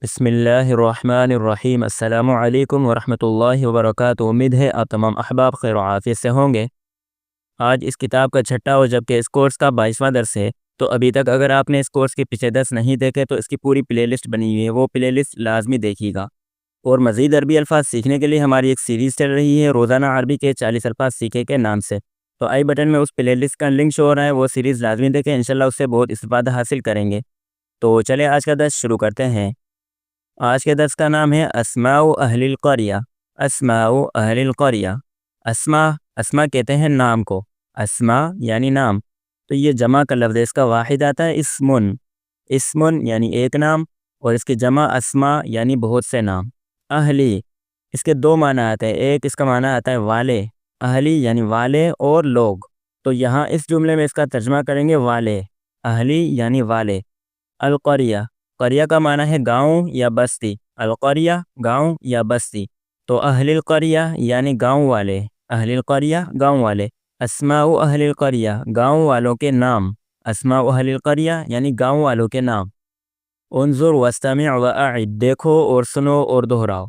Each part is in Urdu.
بسم اللہ الرحمن الرحیم۔ السلام علیکم ورحمۃ اللہ وبرکاتہ۔ امید ہے آپ تمام احباب خیر و عافیت سے ہوں گے۔ آج اس کتاب کا چھٹا اور جبکہ اس کورس کا 22واں درس ہے، تو ابھی تک اگر آپ نے اس کورس کے پیچھے درس نہیں دیکھے تو اس کی پوری پلے لسٹ بنی ہوئی ہے، وہ پلے لسٹ لازمی دیکھیے گا۔ اور مزید عربی الفاظ سیکھنے کے لیے ہماری ایک سیریز چل رہی ہے روزانہ عربی کے 40 الفاظ سیکھے کے نام سے، تو آئی بٹن میں اس پلے لسٹ کا لنک شو ہو رہا ہے، وہ سیریز لازمی دیکھیں، انشاءاللہ اس سے بہت استفادہ حاصل کریں گے۔ تو چلے آج کا درس شروع کرتے ہیں۔ آج کے درس کا نام ہے اسماء اہل القریہ۔ اسماء اہل القریہ، اسماء کہتے ہیں نام کو، اسماء یعنی نام، تو یہ جمع کا لفظ ہے، اس کا واحد آتا ہے اسمن یعنی ایک نام، اور اس کی جمع اسماء یعنی بہت سے نام۔ اہلی، اس کے دو معنی آتے ہیں، ایک اس کا معنی آتا ہے والے، اہلی یعنی والے اور لوگ، تو یہاں اس جملے میں اس کا ترجمہ کریں گے والے، اہلی یعنی والے۔ القریہ، قریہ کا معنی ہے گاؤں یا بستی، القریہ گاؤں یا بستی، تو اہل القریہ یعنی گاؤں والے، اہل القریہ گاؤں والے۔ اسماء اہل القریہ، گاؤں والوں کے نام، اسماء اہل القریہ یعنی گاؤں والوں کے نام۔ انظر واستمع واعد، دیکھو اور سنو اور دہراؤ۔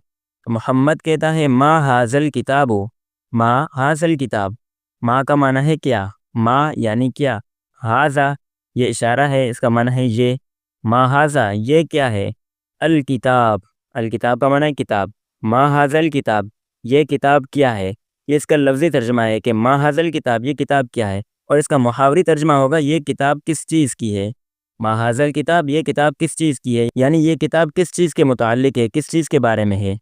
محمد کہتا ہے ما حاضل کتاب، ما حاضل کتاب، ما کا معنی ہے کیا، ما یعنی کیا، حاضا یہ اشارہ ہے، اس کا معنی ہے یہ، ما حاضا یہ کیا ہے، الکتاب، الکتاب کا معنی ہے کتاب، ما حاضا الکتاب یہ کتاب کیا ہے، یہ اس کا لفظی ترجمہ ہے کہ ما حاضا الکتاب یہ کتاب کیا ہے، اور اس کا محاوری ترجمہ ہوگا یہ کتاب کس چیز کی ہے، ما حاضا الکتاب یہ کتاب کس چیز کی ہے، یعنی یہ کتاب کس چیز کے متعلق ہے، کس چیز کے بارے میں ہے۔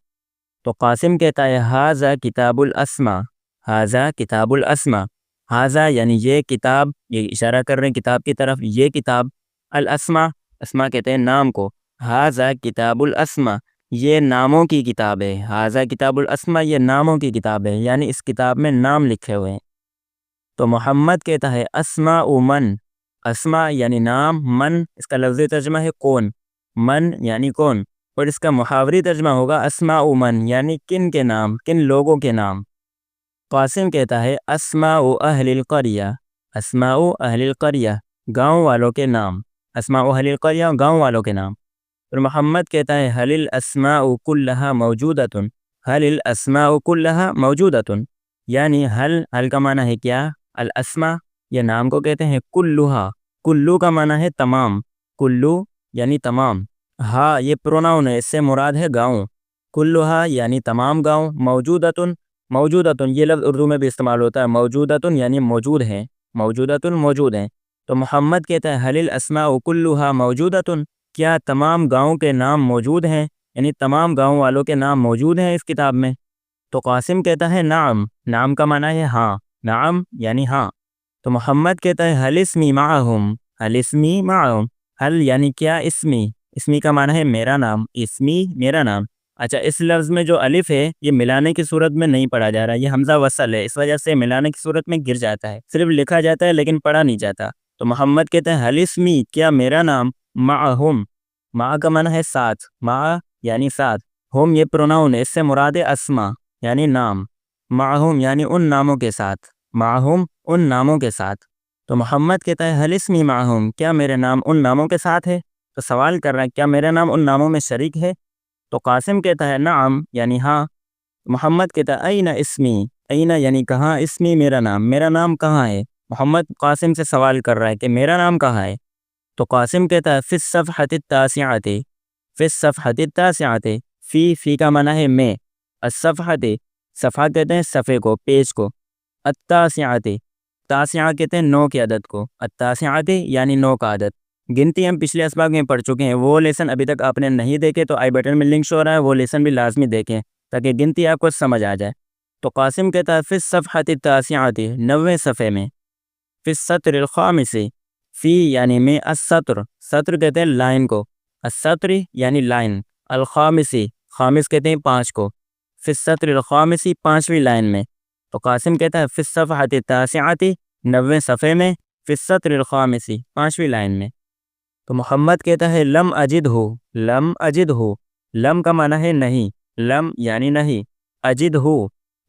تو قاسم کہتا ہے حاضا کتاب الاسماء، حاضا کتاب الاسماء، حاضا یعنی یہ کتاب، یہ اشارہ کر رہے ہیں کتاب کی طرف، یہ کتاب، الاسماء اسماء کہتے ہیں نام کو، حاضا کتاب الاسماء یہ ناموں کی کتاب ہے، حاضا کتاب الاسماء یہ ناموں کی کتاب ہے، یعنی اس کتاب میں نام لکھے ہوئے ہیں۔ تو محمد کہتا ہے اسماء من، اسماء یعنی نام، من اس کا لفظی ترجمہ ہے کون، من یعنی کون، اور اس کا محاوری ترجمہ ہوگا اسماء من یعنی کن کے نام، کن لوگوں کے نام۔ قاسم کہتا ہے اسماء اہل القریہ، اسماء اہل القریہ گاؤں والوں کے نام، اسماء اہل القریہ گاؤں والوں کے نام۔ اور محمد کہتا ہے حل الاسماء کلها موجودۃ، حل الاسماء کلها موجودۃ یعنی حل کا معنی ہے کیا، الاسماء یہ نام کو کہتے ہیں، کلها کلو کا معنی ہے تمام، کلو یعنی تمام، ہاں یہ پروناؤن ہے، اس سے مراد ہے گاؤں، کلها یعنی تمام گاؤں، موجودۃ موجودۃ یہ لفظ اردو میں بھی استعمال ہوتا ہے، موجودۃ یعنی موجود ہیں، موجودۃ موجود ہیں۔ تو محمد کہتا ہے حل الاسماء کلها موجودۃ کیا تمام گاؤں کے نام موجود ہیں، یعنی تمام گاؤں والوں کے نام موجود ہیں اس کتاب میں۔ تو قاسم کہتا ہے نعم، نعم کا معنی ہے ہاں، نعم یعنی ہاں۔ تو محمد کہتا ہے حل اسمی معہم، حل اسمی معہم، حل یعنی کیا، اسمی، اسمی کا معنی ہے میرا نام، اسمی میرا نام۔ اچھا اس لفظ میں جو الف ہے یہ ملانے کی صورت میں نہیں پڑھا جا رہا، یہ حمزہ وصل ہے، اس وجہ سے ملانے کی صورت میں گر جاتا ہے، صرف لکھا جاتا ہے لیکن پڑھا نہیں جاتا۔ تو محمد کہتا ہے حل اسمی کیا میرا نام، معہم، مع کا معنی ہے ساتھ، مع یعنی ساتھ، ہم یہ پروناؤن ہے، اس سے مراد ہے اسما یعنی نام، معہم یعنی ان ناموں کے ساتھ، معہم ان ناموں کے ساتھ۔ تو محمد کہتا ہے حل اسمی معہم کیا میرے نام ان ناموں کے ساتھ ہے، تو سوال کر رہا ہے کیا میرا نام ان ناموں میں شریک ہے۔ تو قاسم کہتا ہے نعم یعنی ہاں۔ محمد کہتا ہے این اسمی، این یعنی کہاں، اسمی میرا نام کہاں ہے، محمد قاسم سے سوال کر رہا ہے کہ میرا نام کہاں ہے۔ تو قاسم کہتا ہے فی الصفحۃ التاسعۃ، فی الصفحۃ التاسعۃ، فی کا معنی ہے میں، الصفحۃ صفحہ کہتے ہیں صفحے کو، پیج کو، التاسعۃ تاسعہ کہتے ہیں 9 کی عدد کو، التاسعۃ یعنی 9 کا عدد۔ گنتی ہم پچھلے اسباق میں پڑھ چکے ہیں، وہ لیسن ابھی تک آپ نے نہیں دیکھے تو آئی بٹن میں لنک شو ہو رہا ہے، وہ لیسن بھی لازمی دیکھیں تاکہ گنتی آپ کو سمجھ آ جائے۔ تو قاسم کہتا ہے فی الصفحۃ التاسعۃ 90ویں صفحے میں، فی السطر الخامس، فی یعنی میں، السطر سطر کہتے ہیں لائن کو، السطر یعنی لائن، الخامسی خامس کہتے ہیں 5 کو، فی السطر الخامسی 5ویں لائن میں۔ تو قاسم کہتا ہے فی الصفحۃ التاسعۃ 90ویں صفحے میں، فی السطر الخامسی 5ویں لائن میں۔ تو محمد کہتا ہے لم اجد ہو، لم اجد ہو، لم کا معنی ہے نہیں، لم یعنی نہیں، اجد ہو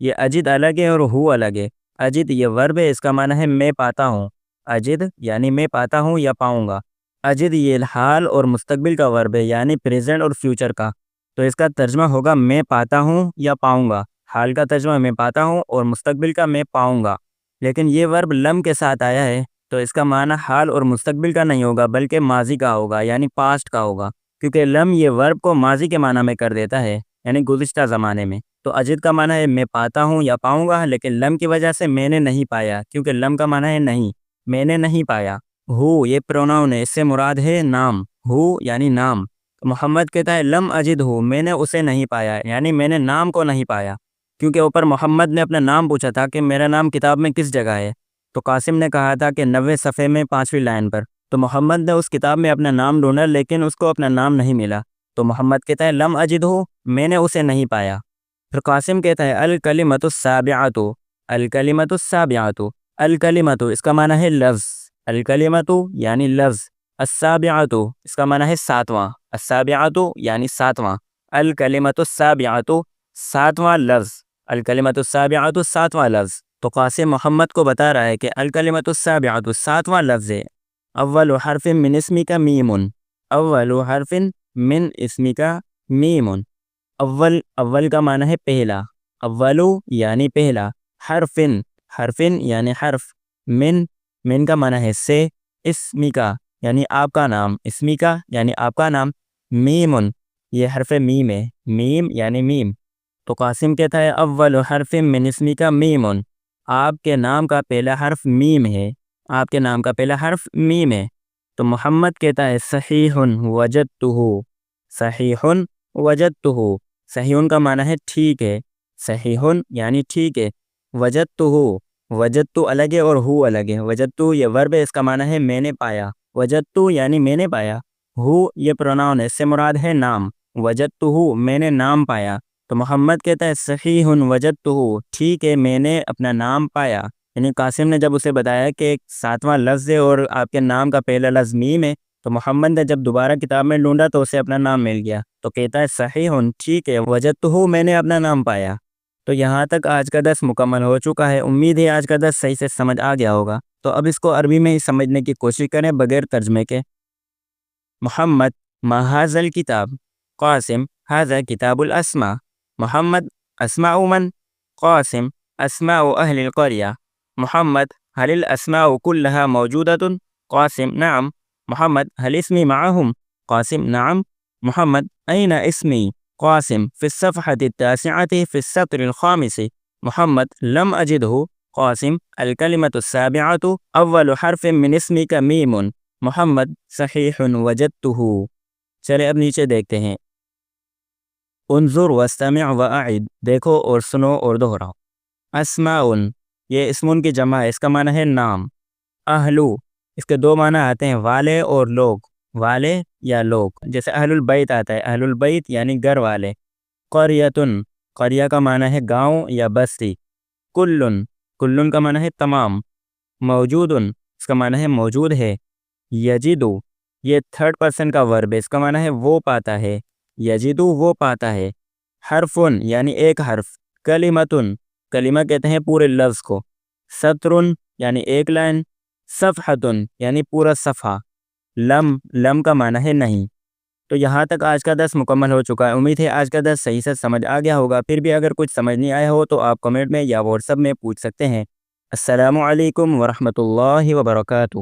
یہ اجد الگ ہے اور ہو الگ ہے، اجد یہ ورب ہے، اس کا معنی ہے میں پاتا ہوں، اجد یعنی میں پاتا ہوں یا پاؤں گا، اجد یہ حال اور مستقبل کا ورب ہے، یعنی پریزنٹ اور فیوچر کا، تو اس کا ترجمہ ہوگا میں پاتا ہوں یا پاؤں گا۔ حال کا ترجمہ میں پاتا ہوں اور مستقبل کا میں پاؤں گا، لیکن یہ ورب لم کے ساتھ آیا ہے تو اس کا معنی حال اور مستقبل کا نہیں ہوگا بلکہ ماضی کا ہوگا، یعنی پاسٹ کا ہوگا، کیونکہ لم یہ ورب کو ماضی کے معنی میں کر دیتا ہے، یعنی گزشتہ زمانے میں۔ تو اجد کا معنی ہے میں پاتا ہوں یا پاؤں گا، لیکن لم کی وجہ سے میں نے نہیں پایا، کیونکہ لم کا معنی ہے نہیں، میں نے نہیں پایا۔ ہو یہ پروناؤن ہے، اس سے مراد ہے نام، ہو یعنی نام۔ محمد کہتا ہے لم اجد ہو، میں نے اسے نہیں پایا، یعنی میں نے نام کو نہیں پایا، کیونکہ اوپر محمد نے اپنا نام پوچھا تھا کہ میرا نام کتاب میں کس جگہ ہے، تو قاسم نے کہا تھا کہ 90 صفحے میں 5ویں لائن پر، تو محمد نے اس کتاب میں اپنا نام ڈھونڈا لیکن اس کو اپنا نام نہیں ملا، تو محمد کہتا ہے لم اجد ہو، میں نے اسے نہیں پایا۔ پھر قاسم کہتا ہے الکلمۃ السابعۃ، الکلمۃ السابعۃ، الکلمۃ اس کا معنی ہے لفظ، الکلمۃ یعنی لفظ، السابعۃ اس کا معنی ہے ساتواں، السابعۃ یعنی ساتواں، الکلمۃ السابعۃ ساتواں لفظ، الکلمۃ السابعۃ ساتواں لفظ۔ تو قاسم محمد کو بتا رہا ہے کہ الکلمۃ السابعۃ ساتواں لفظ ہے۔ اول حرف من اسمک میم، اول حرف من اسمک میم، اول کا معنی ہے پہلا، اولو یعنی پہلا، حرفن حرفن یعنی حرف، من کا معنی ہے سے، اسمکا یعنی آپ کا نام، اسمکا یعنی آپ کا نام، میمن یہ حرف میم ہے، میم یعنی میم۔ تو قاسم کہتا ہے اول حرف من اسمکا میمن، آپ کے نام کا پہلا حرف میم ہے، آپ کے نام کا پہلا حرف میم ہے۔ تو محمد کہتا ہے صحیح وجدتہ، صحیح وجدتہ، صحیح کا معنی ہے ٹھیک ہے، صحیح یعنی ٹھیک ہے، وجدتہ، وجدتو الگ ہے اور ہو الگ ہے، وجدتو یہ ورب ہے، اس کا معنی ہے میں نے پایا، وجدتو یعنی میں نے پایا، ہو یہ پروناؤن ہے، اس سے مراد ہے نام، وجدتہ میں نے نام پایا۔ تو محمد کہتا ہے صحیح وجدتہ، ٹھیک ہے میں نے اپنا نام پایا، یعنی قاسم نے جب اسے بتایا کہ ایک ساتواں لفظ ہے اور آپ کے نام کا پہلا لفظ میم ہے، تو محمد نے جب دوبارہ کتاب میں ڈھونڈا تو اسے اپنا نام مل گیا، تو کہتا ہے صحیح ٹھیک ہے وجدتہ میں نے اپنا نام پایا۔ تو یہاں تک آج کا درس مکمل ہو چکا ہے، امید ہے آج کا درس صحیح سے سمجھ آ گیا ہوگا۔ تو اب اس کو عربی میں ہی سمجھنے کی کوشش کریں بغیر ترجمے کے۔ محمد ما هذا الكتاب، قاسم هذا كتاب الأسماء، محمد أسماء من؟ قاسم أسماء أهل القرية، محمد هل الأسماء كلها موجودة؟ قاسم نعم، محمد هل اسمي معهم؟ قاسم نعم، محمد أين اسمي؟ قاسم في الصفحة 9 في السطر الخامس، محمد لم أجده، قاسم الكلمة السابعة أول حرف من اسمك ميم، محمد صحیح وجدتہ۔ چلے اب نیچے دیکھتے ہیں، انظر واستمع واعد، دیکھو اور سنو اور دہراؤ۔ اسماء یہ اسمن کی جمع ہے، اس کا معنی ہے نام۔ اہلو اس کے دو معنی آتے ہیں، والے اور لوگ، والے یا لوگ، جیسے اہل البیت آتا ہے، اہل البیت یعنی گھر والے۔ قریتن قریہ کا معنی ہے گاؤں یا بستی۔ کلن کلن کا معنی ہے تمام۔ موجودن اس کا معنی ہے موجود ہے۔ یجدو یہ تھرڈ پرسن کا ورب ہے، اس کا معنی ہے وہ پاتا ہے، یجدو وہ پاتا ہے۔ حرفن یعنی ایک حرف۔ کلمتن کلمہ کہتے ہیں پورے لفظ کو۔ سطرن یعنی ایک لائن۔ صفحتن یعنی پورا صفحہ۔ لم کا معنی ہے نہیں۔ تو یہاں تک آج کا درس مکمل ہو چکا ہے، امید ہے آج کا درس صحیح سے سمجھ آ گیا ہوگا۔ پھر بھی اگر کچھ سمجھ نہیں آیا ہو تو آپ کمنٹ میں یا واٹس ایپ میں پوچھ سکتے ہیں۔ السلام علیکم ورحمۃ اللہ وبرکاتہ۔